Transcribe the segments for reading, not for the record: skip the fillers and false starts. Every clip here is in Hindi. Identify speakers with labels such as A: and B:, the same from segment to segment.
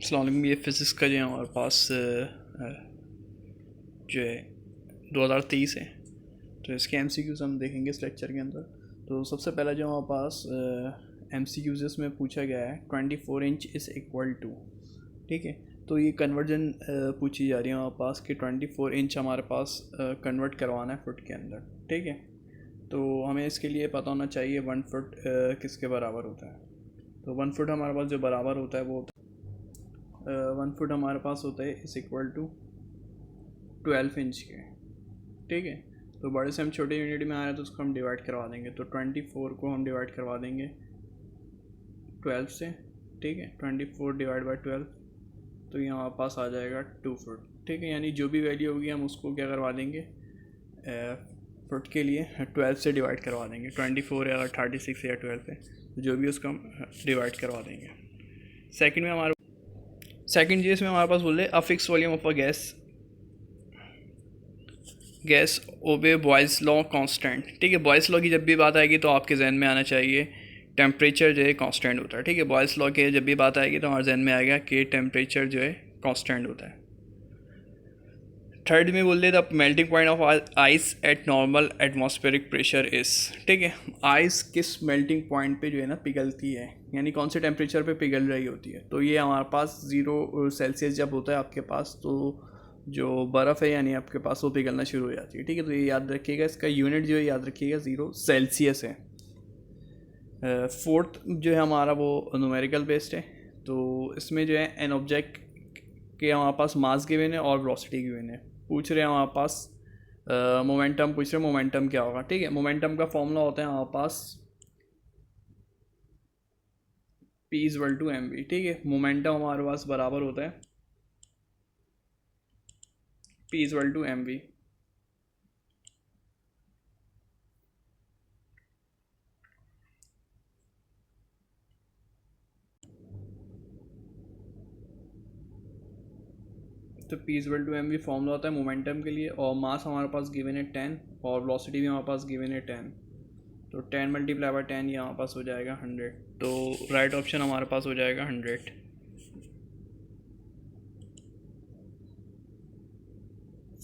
A: अस्सलाम, ये फ़िज़िक्स का जो है हमारे पास जो है 2023 है। तो इसके MCQs हम देखेंगे इस लेक्चर के अंदर। तो सबसे पहला जो हमारे पास MCQs इसमें पूछा गया है 24 इंच इज़ इक्वल टू, ठीक है। तो ये कन्वर्जन पूछी जा रही है हमारे पास कि 24 इंच हमारे पास कन्वर्ट करवाना है फुट के अंदर, ठीक है। तो हमें इसके लिए पता होना चाहिए 1 फुट किसके बराबर होता है। तो 1 फुट हमारे पास जो बराबर होता है वो 1 फुट हमारे पास होता है इज़ इक्वल टू 12 इंच के, ठीक है। तो बड़े से हम छोटे यूनिट में आ रहे हैं तो उसको हम डिवाइड करवा देंगे। तो 24 को हम डिवाइड करवा देंगे 12 से, ठीक है। 24 डिवाइड बाई 12, तो ये हमारे पास आ जाएगा 2 फुट, ठीक है। यानी जो भी वैल्यू होगी हम उसको क्या करवा देंगे, फुट के लिए 12 से डिवाइड करवा देंगे। 24 या 36 या 12 है तो जो भी उसको हम डिवाइड करवा देंगे। सेकंड जी इसमें हमारे पास बोले a fix volume of a gas ओबे बॉयज़ लॉ कांस्टेंट, ठीक है। बॉयज़ लॉ की जब भी बात आएगी तो आपके जहन में आना चाहिए टेम्परेचर जो है कांस्टेंट होता है, ठीक है। बॉयज़ लॉ के जब भी बात आएगी तो हमारे जहन में आएगा कि टेम्परेचर जो है कांस्टेंट होता है। थर्ड में बोल the melting point of ice eight normal atmospheric pressure इस, ठीक है। आइस किस मेल्टिंग पॉइंट पे जो है ना पिघलती है, यानी कौन से टेम्परेचर पे पिघल रही होती है। तो ये हमारे पास 0 सेल्सियस जब होता है आपके पास, तो जो बर्फ़ है यानी आपके पास वो पिघलना शुरू हो जाती है, ठीक है। तो ये याद रखिएगा, इसका यूनिट जो है याद रखिएगा 0 सेल्सियस है। फोर्थ जो है हमारा वो न्यूमेरिकल बेस्ड है। तो इसमें जो है एन ऑब्जेक्ट के हमारे पास मास गिवन है और वेलोसिटी गिवन है। पूछ रहे हैं हमारे पास मोमेंटम पूछ रहे हैं, मोमेंटम क्या होगा, ठीक है। मोमेंटम का फॉर्मूला होता है हमारे पास P=mv, ठीक है। मोमेंटम हमारे पास बराबर होता है P=mv। तो P=mv फॉर्मूला होता है मोमेंटम के लिए, और मास हमारे पास गिवन है 10 और वेलोसिटी भी हमारे पास गिवन है 10। तो 10 मल्टीप्लाई बाई 10 ये हमारे पास हो जाएगा 100। तो राइट ऑप्शन हमारे पास हो जाएगा 100।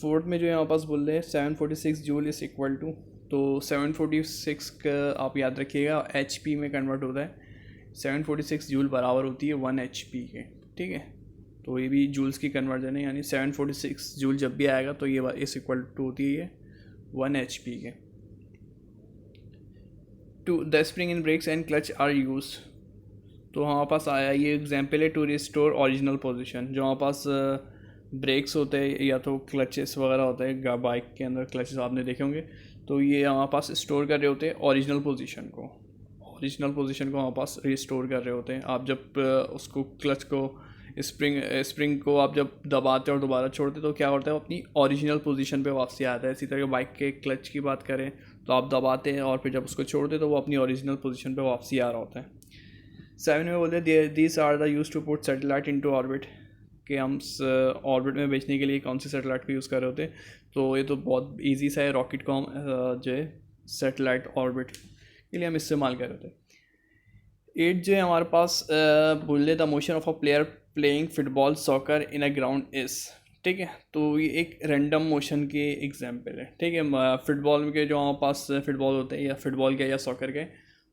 A: फोर्थ में जो है हमारे पास बोल रहे हैं 746 जूल इज़ इक्वल टू, तो 746 का आप याद रखिएगा HP में कन्वर्ट होता है। 746 जूल बराबर होती है 1 HP के, ठीक है। तो ये भी जूल्स की कन्वर्जन है, यानी 746 जूल जब भी आएगा तो ये इस इक्वल टू होती है 1 HP के। To the spring in brakes and clutch are use, तो हमारे पास आया ये एग्जाम्पल है टू रिस्टोर ओरिजिनल पोजीशन। जो हमारे पास ब्रेक्स होते हैं या तो क्लचेस वगैरह होते हैं, बाइक के अंदर क्लचेस आपने देखे होंगे, तो ये हमारे पास स्टोर कर रहे होते हैं ओरिजिनल पोजीशन को हमारे पास रिस्टोर कर रहे होते हैं। आप जब उसको क्लच को स्प्रिंग को आप जब दबाते और दोबारा छोड़ते तो क्या होता है, वो अपनी ओरिजिनल पोजीशन पे वापसी आता है। इसी तरह बाइक के क्लच की बात करें तो आप दबाते हैं और फिर जब उसको छोड़ते तो वो अपनी ओरिजिनल पोजीशन पे वापसी आ रहा होता है। 7 में बोलते these are the use to put satellite into orbit, कि हम ऑर्बिट में भेजने के लिए कौन सी सैटेलाइट को यूज़ कर रहे होते हैं। तो ये तो बहुत इजी सा है, रॉकेट को हम जो है सैटेलाइट ऑर्बिट के लिए हम इस्तेमाल कर रहे थे। 8 जो है हमारे पास बोले the motion of a player playing football soccer in a ground is, ठीक है। तो ये एक रैंडम मोशन के एग्जाम्पल है, ठीक है। फुटबॉल के जो हमारे पास फुटबॉल होते हैं या फुटबॉल के या सॉकर के,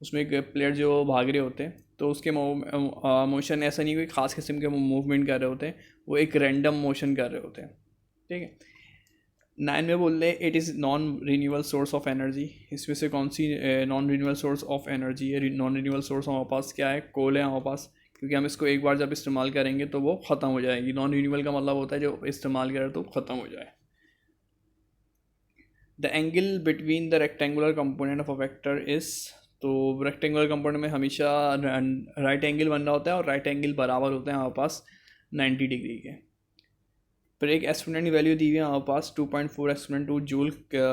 A: उसमें एक प्लेयर जो भाग रहे होते हैं तो उसके मोशन ऐसा नहीं कोई ख़ास किस्म के मूवमेंट कर रहे होते हैं, वो एक रैंडम मोशन कर रहे होते हैं, ठीक है। 9 में बोल रहे it is non renewable source of energy. इसमें से कौन सी non renewable source of energy है। नॉन रीन्यूएबल सोर्स हमारे पास क्या है, कोल है हमारे पास, क्योंकि हम इसको एक बार जब इस्तेमाल करेंगे तो वो ख़त्म हो जाएगी। नॉन रीन्यूएबल का मतलब होता है जो इस्तेमाल करें तो ख़त्म हो जाए। The angle between the rectangular component of a vector is, तो रेक्टेंगुलर कंपोनेंट में हमेशा राइट एंगल बन रहा होता है और राइट एंगल बराबर होते हैं हमारे पास 90 डिग्री के। फिर एक एक्सपोनेंट की वैल्यू दी हुई है हमारे पास 2.4 एक्सपोनेंट टू जूल, तो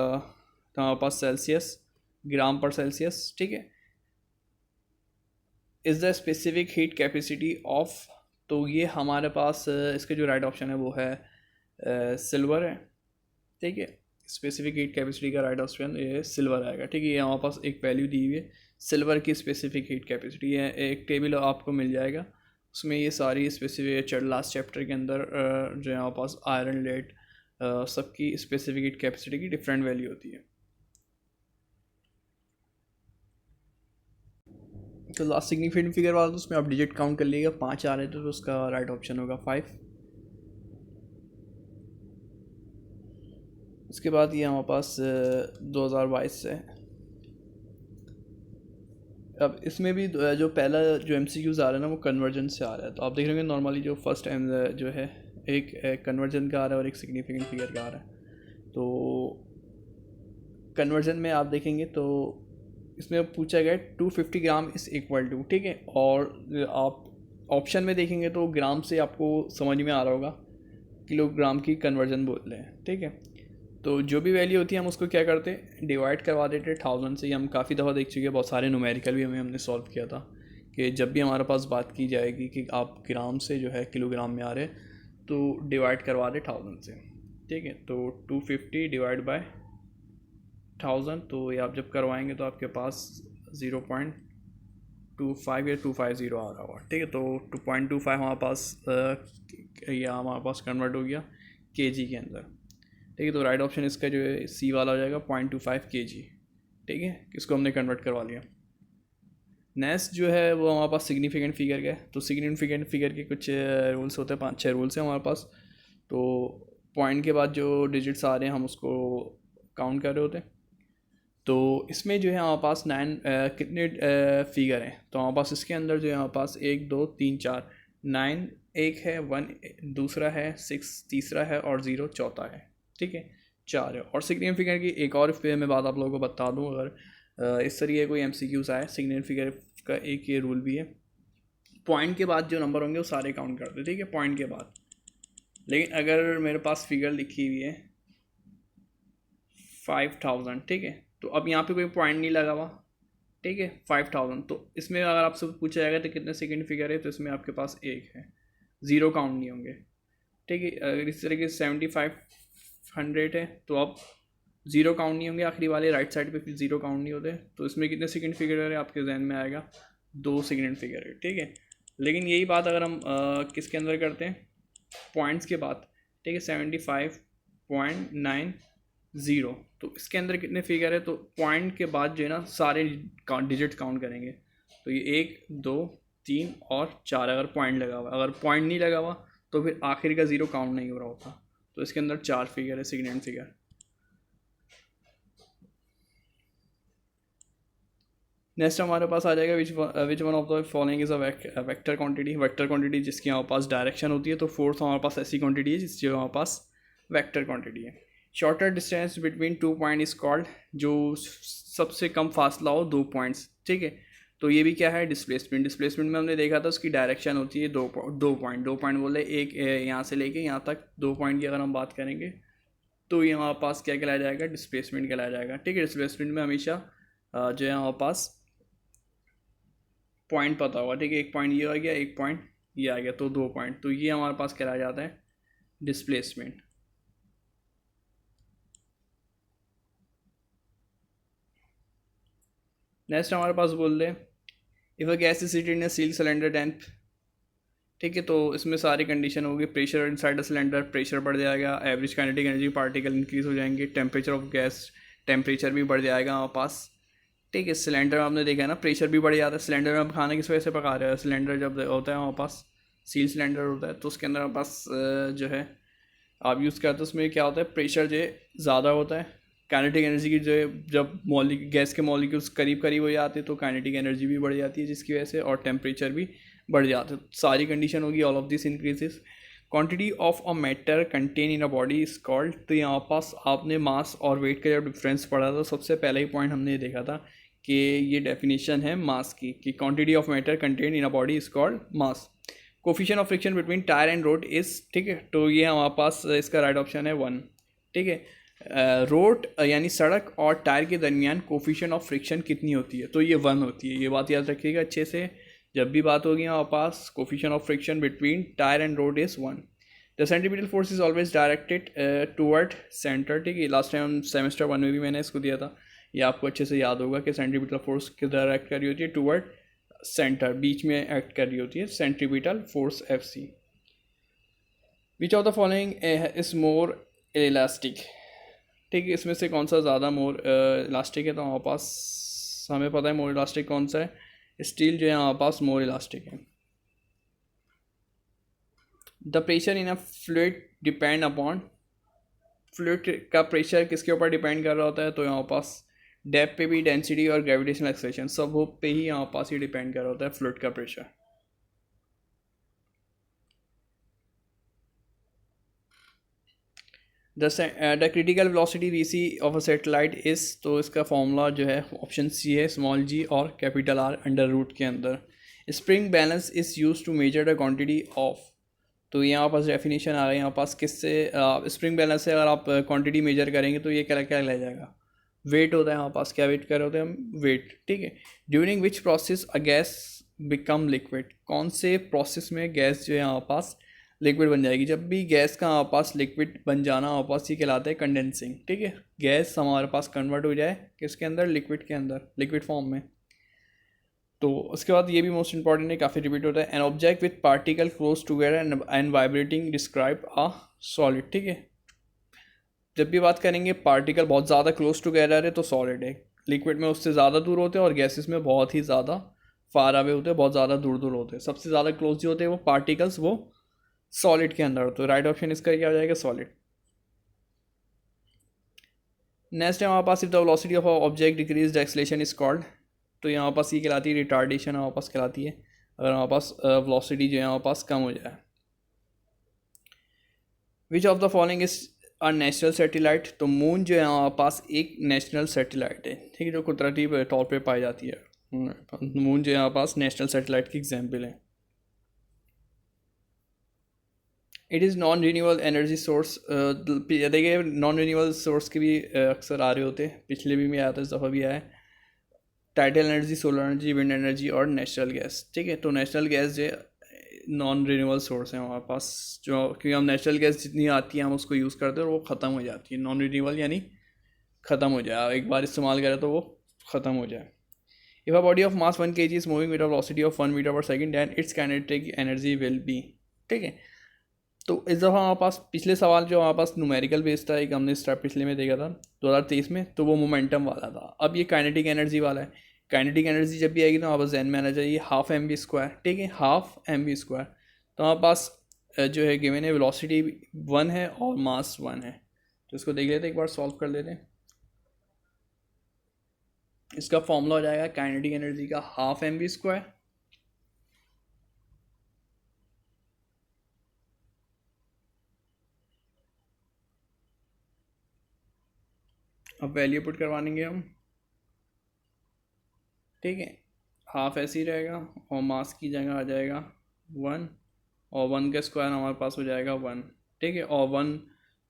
A: हमारे पास सेल्सियस ग्राम पर सेल्सियस, ठीक है। Is the specific heat capacity of, तो ये हमारे पास इसका जो राइट ऑप्शन है वो है सिल्वर है, ठीक है। स्पेसिफिक हीट कैपेसिटी का राइट ऑप्शन ये सिल्वर आएगा, ठीक है। ये हमारे पास एक वैल्यू दी हुई है सिल्वर की स्पेसिफिक हीट कैपेसिटी है, एक टेबल आपको मिल जाएगा, उसमें ये सारी स्पेसिफिक लास्ट चैप्टर के अंदर जो है हमारे पास आयरन लेड सबकी स्पेसिफिक कैपेसिटी की डिफरेंट वैल्यू होती है। तो लास्ट सिग्निफिकेंट फिगर वाला तो उसमें आप डिजिट काउंट कर लीजिएगा, 5 आ रहे थे तो उसका राइट ऑप्शन होगा 5। उसके बाद ये हमारे पास 2022 से। अब इसमें भी जो पहला जो MCQs आ रहा है ना वो कन्वर्जन से आ रहा है। तो आप देख रहे होंगे नॉर्मली जो फर्स्ट जो है एक कन्वर्जन का आ रहा है और एक सिग्निफिकेंट फिगर का आ रहा है। तो कन्वर्जन में आप देखेंगे तो इसमें पूछा गया 250 ग्राम इज़ इक्वल टू, ठीक है। और आप ऑप्शन में देखेंगे तो ग्राम से आपको समझ में आ रहा होगा किलोग्राम की कन्वर्जन बोल रहे हैं, ठीक है। तो जो भी वैल्यू होती है हम उसको क्या करते हैं, डिवाइड करवा देते हैं 1000 से। ये हम काफ़ी दफ़ा देख चुके हैं, बहुत सारे न्यूमेरिकल भी हमने सॉल्व किया था कि जब भी हमारे पास बात की जाएगी कि आप ग्राम से जो है किलोग्राम में आ रहे तो डिवाइड करवा दे 1000 से, ठीक है। तो 250 डिवाइड बाय 1000, तो ये आप जब करवाएंगे तो आपके पास 0.25 या 250 आ रहा होगा, ठीक है। तो 2.25 हमारे पास या हमारे पास कन्वर्ट हो गया केजी के अंदर, ठीक है। तो राइट ऑप्शन इसका जो है सी वाला हो जाएगा 0.25 kg, ठीक है। इसको हमने कन्वर्ट करवा लिया। नेक्स्ट जो है वो हमारे पास सिग्निफिकेंट फिगर का है। तो सिग्निफिकेंट फिगर के कुछ रूल्स होते हैं, 5-6 रूल्स हैं हमारे पास। तो पॉइंट के बाद जो डिजिट्स आ रहे हैं हम उसको काउंट कर रहे होते हैं। तो इसमें जो है हमारे पास 9 कितने फिगर हैं, तो हमारे पास इसके अंदर जो है हमारे पास 1 2 3 4 9 एक है, 1 दूसरा है, 6 तीसरा है और 0 चौथा है, ठीक है। 4 है। और सिग्निफिकेंट की एक और मैं बात आप लोगों को बता दूं, अगर इस तरीके कोई MCQs आए सिग्निफिकेंट का एक ये रूल भी है, पॉइंट के बाद जो नंबर होंगे वो सारे काउंट करते, ठीक है, पॉइंट के बाद। लेकिन अगर मेरे पास फिगर लिखी हुई है 5000, ठीक है, तो अब यहाँ पे कोई पॉइंट नहीं लगा हुआ, ठीक है, 5000। तो इसमें अगर आपसे पूछा जाएगा तो कितने सेकंड फिगर है, तो इसमें आपके पास एक है, 0 काउंट नहीं होंगे, ठीक है। अगर इस तरीके से 7500 है तो अब 0 काउंट नहीं होंगे, आखिरी वाले राइट साइड पे फिर 0 काउंट नहीं होते। तो इसमें कितने सेकंड फिगर है आपके जहन में आएगा, 2 सेकंड फिगर है, ठीक है। लेकिन यही बात अगर हम किसके अंदर करते हैं, पॉइंट्स के बाद, ठीक है, 75.90, तो इसके अंदर कितने फिगर है, तो पॉइंट के बाद जो है ना सारे डिजिट काउंट करेंगे। तो ये 1 2 3 और 4 अगर पॉइंट लगा हुआ, अगर पॉइंट नहीं लगा हुआ तो फिर आखिर का 0 काउंट नहीं हो रहा होता। तो इसके अंदर 4 फिगर है सिग्निफिकेंट फिगर। नेक्स्ट हमारे पास आ जाएगा which one of the following is a vector quantity. Vector quantity जिसकी हमारे पास डायरेक्शन होती है। तो फोर्थ हमारे पास ऐसी क्वांटिटी है जिसकी हमारे पास वेक्टर क्वांटिटी है। Shorter distance between 2 point is called, जो सबसे कम फासला हो 2 पॉइंट्स, ठीक है। तो ये भी क्या है, डिस्प्लेसमेंट। डिस्प्लेसमेंट में हमने देखा था उसकी डायरेक्शन होती है 2 पॉइंट बोले, एक यहाँ से लेके यहाँ तक 2 पॉइंट की अगर हम बात करेंगे तो ये हमारे पास क्या कहलाया जाएगा, डिस्प्लेसमेंट कहलाया जाएगा, ठीक है। डिस्प्लेसमेंट में हमेशा जो है हमारे पास पॉइंट पता होगा, ठीक है। एक पॉइंट ये आ गया, एक पॉइंट ये आ गया, तो 2 पॉइंट, तो ये हमारे पास कहलाया जाता है डिस्प्लेसमेंट। नेक्स्ट हमारे पास बोल रहे if a gas is seated in a seal cylinder tank, ठीक है। तो इसमें सारी कंडीशन होगी, pressure inside the cylinder, pressure बढ़ जाएगा, average kinetic energy particle increase हो जाएंगे, टेम्परेचर ऑफ गैस, टेम्परेचर भी बढ़ जाएगा हमारे पास, ठीक है। सिलेंडर में आपने देखा है ना, प्रेशर भी बढ़ जाता है। सिलेंडर में हम खाना किस वजह से पका रहे हैं, सिलेंडर जब होता है हमारे पास सील सिलेंडर होता है तो उसके अंदर हमारे पास जो है आप यूज़ करते हो, उसमें क्या होता है, प्रेशर जो है ज़्यादा होता है, काइनेटिक एनर्जी की जो है जब गैस के मॉलिक्यूल्स करीब करीब हो जाते हैं तो काइनेटिक एनर्जी भी बढ़ जाती है जिसकी वजह से, और टेम्परेचर भी बढ़ जाता है। सारी कंडीशन होगी, all of this increases. Quantity of a matter contain in a body is called, तो यहाँ पास आपने मास और वेट का जब डिफरेंस पढ़ा था सबसे पहला ही पॉइंट हमने देखा था कि ये डेफिनेशन है मास की, कि quantity of matter contain in a body is called mass. Coefficient of friction between tyre and road is, ठीक है। तो ये हमारे पास इसका राइट ऑप्शन है 1, ठीक है। रोड यानी सड़क और टायर के दरमियान कोफिशिएंट ऑफ फ्रिक्शन कितनी होती है, तो ये 1 होती है। ये बात याद रखिएगा अच्छे से, जब भी बात होगी हमारे पास coefficient of friction between tyre and road is 1। The centripetal force is always directed toward centre, ठीक है। लास्ट टाइम सेमेस्टर 1 में भी मैंने इसको दिया था, ये आपको अच्छे से याद होगा कि सेंट्रीपिटल फोर्स किस डायरेक्ट करी होती है, टूवर्ड सेंटर बीच में एक्ट कर रही होती है, centripetal force FC। Which of the following is more elastic, ठीक है, इसमें से कौन सा ज़्यादा मोर इलास्टिक है? तो हमारे पास हमें पता है मोर इलास्टिक कौन सा है, स्टील जो है हमारे पास मोर इलास्टिक है। The pressure in a fluid depend upon, fluid का प्रेशर किसके ऊपर डिपेंड कर रहा होता है? तो यहाँ पास डेप्थ पे भी, डेंसिटी और ग्रेविटेशनल एक्सेलरेशन सब पे ही यहाँ पास ही डिपेंड कर रहा होता है फ्लूइड का pressure. The critical velocity VC of a satellite is, तो इसका फॉर्मूला जो है ऑप्शन सी है, स्मॉल g और कैपिटल R अंडर रूट के अंदर। Spring balance is use to measure the quantity of, तो यहाँ पास डेफिनेशन आ गई यहाँ पास किससे, स्प्रिंग बैलेंस से अगर आप क्वांटिटी मेजर करेंगे तो ये क्या क्या ले जाएगा? वेट होता है यहाँ पास, क्या वेट कर रहे होते हैं हम? वेट, ठीक है। During which process a gas become liquid, कौन से प्रोसेस में गैस जो है यहाँ पास लिक्विड बन जाएगी? जब भी गैस का हमारे पास लिक्विड बन जाना हमारे पास ये कहलाता है कंडेंसिंग, ठीक है। गैस हमारे पास कन्वर्ट हो जाए किसके अंदर? लिक्विड के अंदर, लिक्विड फॉर्म में। तो उसके बाद ये भी मोस्ट इंपॉर्टेंट है, काफ़ी रिपीट होता है। An object with particle close together and vibrating describe a solid, ठीक है। जब भी बात करेंगे पार्टिकल बहुत ज़्यादा क्लोज टुगेदर है तो सॉलिड है, लिक्विड में उससे ज़्यादा दूर होते हैं और गैसेस में बहुत ही ज़्यादा फार अवे होते हैं, बहुत ज़्यादा दूर दूर होते हैं। सबसे ज़्यादा क्लोज जो होते हैं वो पार्टिकल्स, वो सॉलिड के अंदर होते हैं। राइट ऑप्शन इसका क्या हो जाएगा? सॉलिड। नेक्स्ट है हमारे पास, if the velocity of object decrease the acceleration is called, तो यहाँ पास ये कहलाती है रिटार्डेशन, हमारे पास कहलाती है अगर हमारे पास वेलोसिटी जो है हमारे पास कम हो जाए। Which of the following is a national satellite, तो मून जो है हमारे पास एक नेशनल सैटेलाइट है, ठीक है, जो कुदरती तौर पे पाई जाती है। मून जो है हमारे पास नेशनल सैटेलाइट की एग्जाम्पल है। It is non renewable energy source, देखिए नॉन रीन्यूएबल सोर्स के भी अक्सर आ रहे होते हैं, पिछले भी में आया था, इस दफ़ा भी आया है। Tidal energy, solar energy, wind energy और नेचुरल गैस, ठीक है। तो नेचुरल गैस जो नॉन रिन्यूएबल सोर्स है हमारे पास, जो क्योंकि हम नेचुरल गैस जितनी आती है हम उसको यूज़ करते हैं और वो ख़त्म हो जाती है। नॉन रिन्यूएबल यानी ख़त्म हो जाए, एक बार इस्तेमाल करें तो वो ख़त्म हो जाए। If a body of mass 1 kg is moving with a velocity of 1 metre per second then its kinetic energy will be, ठीक है। तो इस दफ़ा हमारे पास पिछले सवाल जो हमारे पास न्यूमेरिकल बेस्ड था, एक हमने स्टेप पिछले में देखा था 2023 में, तो वो मोमेंटम वाला था। अब ये काइनेटिक एनर्जी वाला है। काइनेटिक एनर्जी जब भी आएगी तो हमारे पास जहन में आना चाहिए हाफ mv², ठीक है, हाफ mv²। तो हमारे पास जो है गिवन है वेलोसिटी 1 है और मास 1 है, तो इसको देख लेते हैं, एक बार सॉल्व कर लेते हैं। इसका फॉर्मूला हो जाएगा काइनेटिक एनर्जी का हाफ mv², अब वैल्यू पुट करवाएंगे हम, ठीक है। हाफ ऐसे ही रहेगा और मास की जगह आ जाएगा 1 और 1 का स्क्वायर हमारे पास हो जाएगा 1, ठीक है। और 1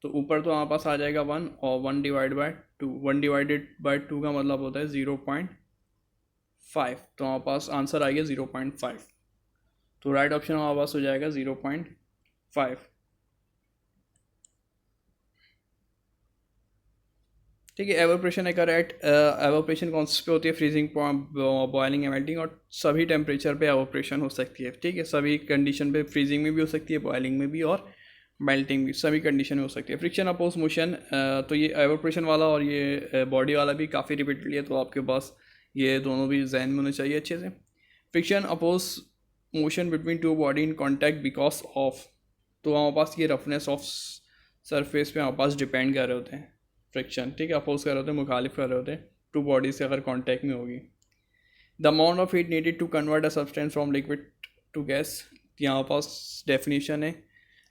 A: तो ऊपर तो हमारे पास आ जाएगा 1 और 1 डिवाइड बाय 2, 1 डिवाइडेड बाय 2 का मतलब होता है 0.5, तो हमारे पास आंसर आ गया 0.5। तो राइट ऑप्शन हमारे पास हो जाएगा 0.5, ठीक है। एवोपरेशन एक एट एवोपरेशन कौन से पे होती है? फ्रीजिंग, बॉयलिंग, मेल्टिंग, और सभी टेम्परेचर पे एवोपरेशन हो सकती है, ठीक है। सभी कंडीशन पे, फ्रीजिंग में भी हो सकती है, बॉयलिंग में भी और मेल्टिंग भी, सभी कंडीशन में हो सकती है। फ्रिक्शन अपोज मोशन, तो ये एवोपरेशन वाला और ये बॉडी वाला भी काफ़ी रिपीटेडली है, तो आपके पास ये दोनों भी जहन में होने चाहिए अच्छे से। Friction oppose motion between two body in contact because of, तो हमारे पास ये रफनेस ऑफ सरफेस पे हमारे पास डिपेंड कर रहे होते हैं फ्रिक्शन, ठीक है। अपोज कर रहे होते हैं, मुखालिफ कर रहे होते हैं टू बॉडी से अगर कॉन्टैक्ट में होगी। The amount of heat needed to convert a substance from liquid to gas, यहाँ पास डेफिनेशन है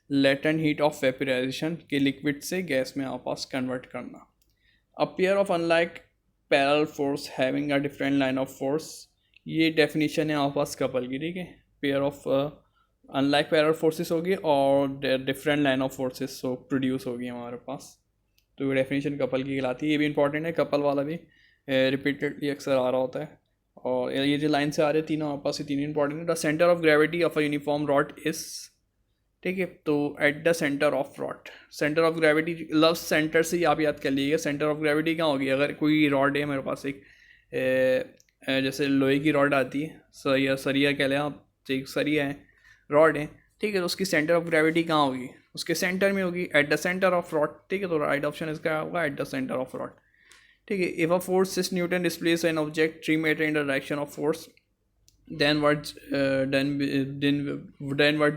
A: लेटेंट हीट ऑफ वेपराइजेशन के लिक्विड से गैस में आप पास कन्वर्ट करना। A pair of unlike parallel force having a different line of force, ये डेफिनेशन है आप पास कपल की, ठीक है। Pair of unlike parallel forces होगी और different line of forces produce होगी हमारे पास, तो ये डेफिनेशन कपल की कहलाती है। ये भी इंपॉर्टेंट है, कपल वाला भी रिपीटेडली अक्सर आ रहा होता है। और ये जो लाइन से आ रहे हैं तीनों आपस से, तीनों इंपॉर्टेंट है। The centre of gravity of a uniform rod is, ठीक है। तो eight the centre of rod, centre of gravity love centre से ही आप याद कर लीजिएगा। सेंटर ऑफ ग्रेविटी कहाँ होगी? अगर कोई रॉड है मेरे पास एक जैसे लोहे की रॉड आती है, सरिया सरिया कह लें आप, एक सरिया है, रॉड है, ठीक है, तो उसकी सेंटर ऑफ ग्रेविटी कहाँ होगी, उसके सेंटर में होगी, at the centre of rod, ठीक है, तो राइट ऑप्शन इसका होगा at the centre of rod, ठीक है। If a force 6 newton displace an object 3 metre in the direction of force, then what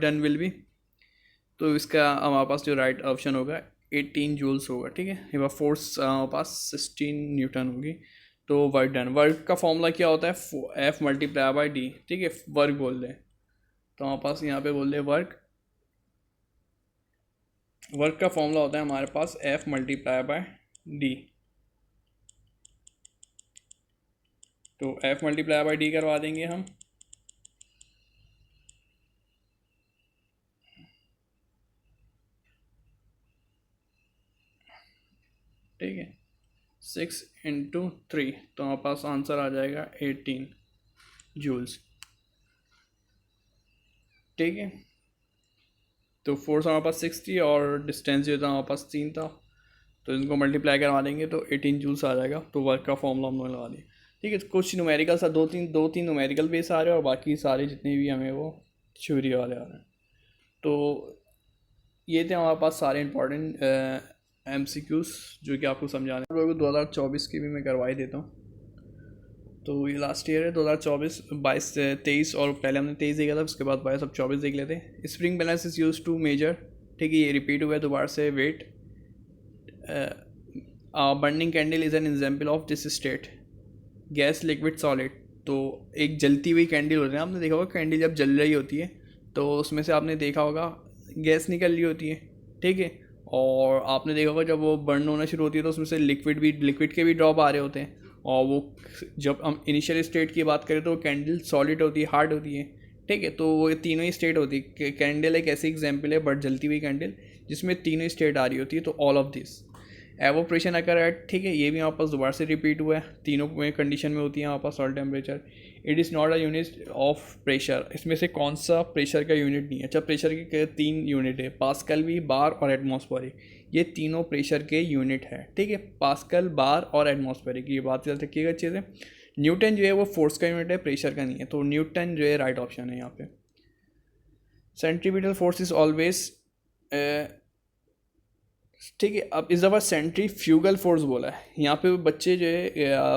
A: done will be, तो इसका हमारे पास जो राइट ऑप्शन होगा 18 जूल्स होगा, ठीक है। इफ अ फोर्स हमारे पास 16 न्यूटन होगी, तो वर्क डन, वर्क का फॉर्मूला क्या होता है, F मल्टीप्लाई बाई डी, ठीक है, वर्क बोल दें, तो हमारे पास यहाँ पे बोल दें वर्क, वर्क का फॉर्मूला होता है हमारे पास F मल्टीप्लाई बाय डी, तो F मल्टीप्लाई बाय डी करवा देंगे हम, ठीक है, 6 × 3, तो हमारे पास आंसर आ जाएगा 18 जूल्स, ठीक है। तो फोर्स हमारे पास 6 थी और डिस्टेंस जो था हमारे पास 3 था, तो इनको मल्टीप्लाई करवा देंगे तो 18 जूल्स आ जाएगा, तो वर्क का फॉर्मूला हमने लगा दिया, ठीक है। कुछ न्यूमेरिकल सा दो तीन न्यूमेरिकल बेस आ रहे हैं और बाकी सारे जितने भी हमें वो थ्योरी वाले आ रहे हैं। तो ये थे हमारे पास सारे इंपॉर्टेंट MCQs जो कि आपको समझाने हैं। लोगों को 2024 की भी मैं करवा ही देता हूँ। तो ये लास्ट ईयर है 2024, 22 23, और पहले हमने 23 देखा था, उसके बाद 22 अब 24 देख लेते हैं। Spring balance is use to measure, ठीक है, ये रिपीट हुआ है दोबारा से, weight. Burning candle is an example of this state, gas liquid solid. तो एक जलती हुई कैंडल होती है, आपने देखा होगा कैंडल जब जल रही होती है तो उसमें से आपने देखा होगा गैस निकल रही होती है, ठीक है, और आपने देखा होगा जब वो बर्न होना शुरू होती है तो उसमें से लिक्विड के भी ड्रॉप आ रहे होते हैं, और वो जब हम इनिशियल स्टेट की बात करें तो कैंडल सॉलिड होती है, हार्ड होती है, ठीक है। तो वो तीनों ही स्टेट होती है, कैंडल एक ऐसी एग्जाम्पल है बट जलती हुई कैंडल जिसमें तीनों स्टेट आ रही होती है, तो all of this evaporation occur at, ठीक है, ये भी हमारे पास दोबारा से रिपीट हुआ है, तीनों में कंडीशन में होती है हमारे पास salt temperature. It is not a unit of pressure, इसमें से कौन सा प्रेशर का यूनिट नहीं है। अच्छा, प्रेशर के 3 यूनिट है, पास्कल, भी बार और एटमॉस्फेरिक, ये तीनों प्रेशर के यूनिट है, ठीक है, पास्कल, बार और एटमॉस्फेरिक, ये बात याद रखिएगा अच्छे से। न्यूटन जो है वो फोर्स का यूनिट है, प्रेशर का नहीं है, तो न्यूटन जो है राइट ऑप्शन है यहाँ पे। सेंट्रीपिटल फोर्स इज ऑलवेज, ठीक है। अब इस दफ़ा सेंट्रीफ्यूगल फोर्स बोला है, यहाँ पे बच्चे जो है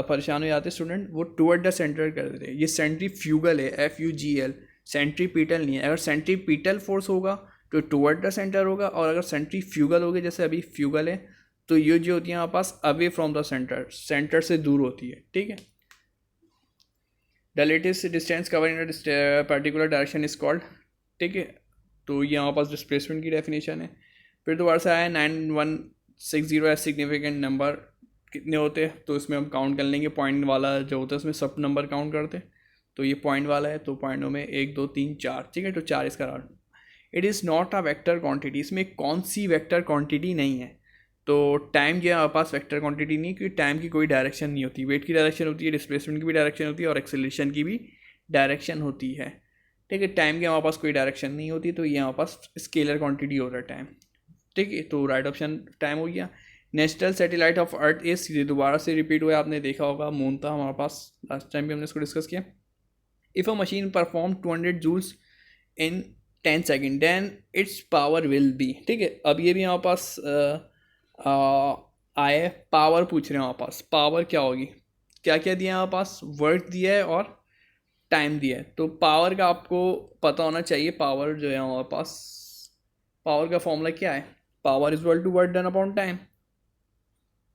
A: परेशान हो जाते हैं स्टूडेंट, वो टुवर्ड द सेंटर कर देते हैं, ये सेंट्रीफ्यूगल है, FUGL, सेंट्रीपिटल नहीं है। अगर सेंट्रीपिटल फोर्स होगा तो टुवर्ड द सेंटर होगा, और अगर सेंट्रीफ्यूगल होगी जैसे अभी फ्यूगल है तो ये जो होती है हमारे pass away from the centre, centre से दूर होती है, ठीक है। The latest distance cover in particular direction is called, ठीक है, तो ये हमारे पास डिस्प्लेसमेंट की डेफिनेशन है। फिर दोबारा से आया 9160 है सिग्निफिकेंट नंबर कितने होते हैं, तो इसमें हम काउंट कर लेंगे, पॉइंट वाला जो होता है उसमें सब नंबर काउंट करते हैं, तो ये पॉइंट वाला है, तो पॉइंटों में 1 2 3 4, ठीक है, तो 4 इसका round. It is not a vector quantity, इसमें कौन सी वेक्टर क्वांटिटी नहीं है, तो टाइम जो है हमारे पास वेक्टर क्वांटिटी नहीं, क्योंकि टाइम की कोई डायरेक्शन नहीं होती, वेट की डायरेक्शन होती है, डिस्प्लेसमेंट की भी डायरेक्शन होती है और एक्सेलरेशन की भी डायरेक्शन होती है, ठीक है। टाइम की हमारे पास कोई डायरेक्शन नहीं होती, तो ये हमारे पास स्केलर क्वांटिटी हो रहा है टाइम, ठीक है, तो राइट ऑप्शन टाइम हो गया। National satellite of earth is, दोबारा से रिपीट हुआ, आपने देखा होगा मून था हमारे पास, लास्ट टाइम भी हमने इसको डिस्कस किया। If a machine perform 200 joules in 10 second then its power will be, ठीक है। अब ये भी हमारे पास आए, पावर पूछ रहे हैं हमारे पास, पावर क्या होगी, क्या क्या दिया है हमारे पास, वर्क दिया है और टाइम दिया है, तो पावर का आपको पता होना चाहिए। पावर जो है हमारे पास, पावर का फॉर्मूला क्या है, power is equal to work done upon time,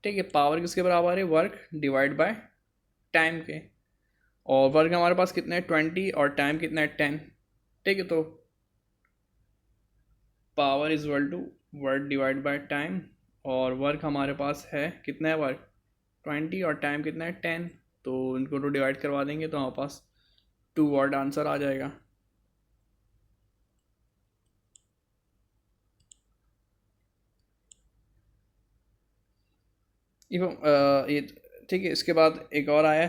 A: ठीक है। पावर किसके बराबर है, वर्क डिवाइड बाय टाइम के, और वर्क हमारे पास कितना है 20 और टाइम कितना है 10, ठीक है। तो power is equal to work divide by time, और वर्क हमारे पास है कितना है, वर्क 20 और टाइम कितना है 10, तो इनको तो डिवाइड करवा देंगे तो हमारे पास 2 वर्ड आंसर आ जाएगा। ये ठीक है। इसके बाद एक और आया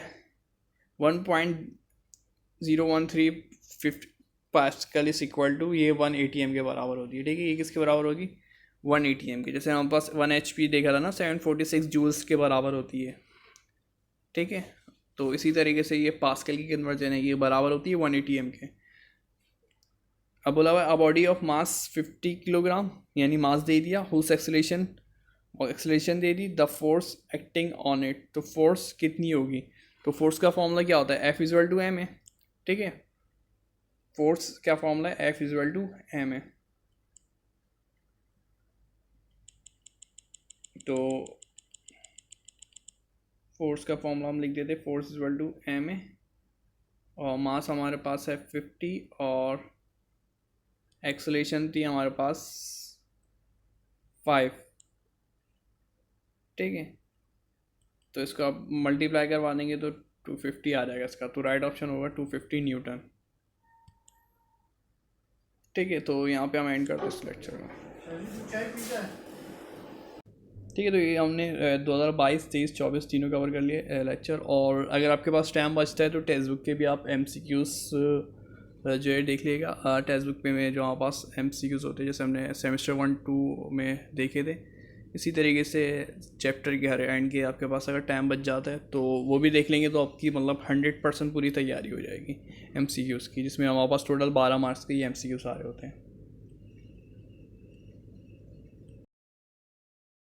A: 1.013 पास्कल इज इक्वल टू, ये 1 ATM के बराबर होती है, ठीक है। ये किसके बराबर होगी, 1 ATM की, जैसे हमारे पास 1 HP देखा था ना 746 जूल्स के बराबर होती है, ठीक है। तो इसी तरीके से ये पास्कल की कन्वर्जन है, ये बराबर होती है 180 m के। अब बोला हुआ अ बॉडी ऑफ मास 50 किलोग्राम, यानी मास दे दिया, हुज एक्सेलरेशन, और acceleration they the, the force acting on it, तो फोर्स कितनी होगी। तो फोर्स का फॉर्मूला क्या होता है, F=m है, ठीक है। फोर्स क्या फॉर्मूला है, F=m है। तो फोर्स का फॉर्मूला हम लिख देते, फोर्स=m है, और मास हमारे पास है 50, और एक्सेलरेशन थी हमारे पास 5, ठीक है। तो इसको आप मल्टीप्लाई करवा देंगे तो 250 आ जाएगा इसका, तो राइट ऑप्शन होगा 250 न्यूटन, ठीक है। तो यहाँ पे हम एंड करते हैं इस लेक्चर में, ठीक है। तो ये हमने 2022, 23, 24 तीनों कवर कर लिए लेक्चर। और अगर आपके पास टाइम बचता है तो टेक्स्ट बुक के भी आप MCQs जो है देख लीजिएगा। टेक्स्ट बुक पे में जो हमारे पास MCQs होते हैं, जैसे हमने सेमेस्टर 1-2 में देखे थे, इसी तरीके से चैप्टर के हर एंड के आपके पास अगर टाइम बच जाता है तो वो भी देख लेंगे, तो आपकी मतलब 100% पूरी तैयारी हो जाएगी MCQs की, जिसमें हमारे पास टोटल 12 मार्क्स के ही MCQs आ रहे होते हैं।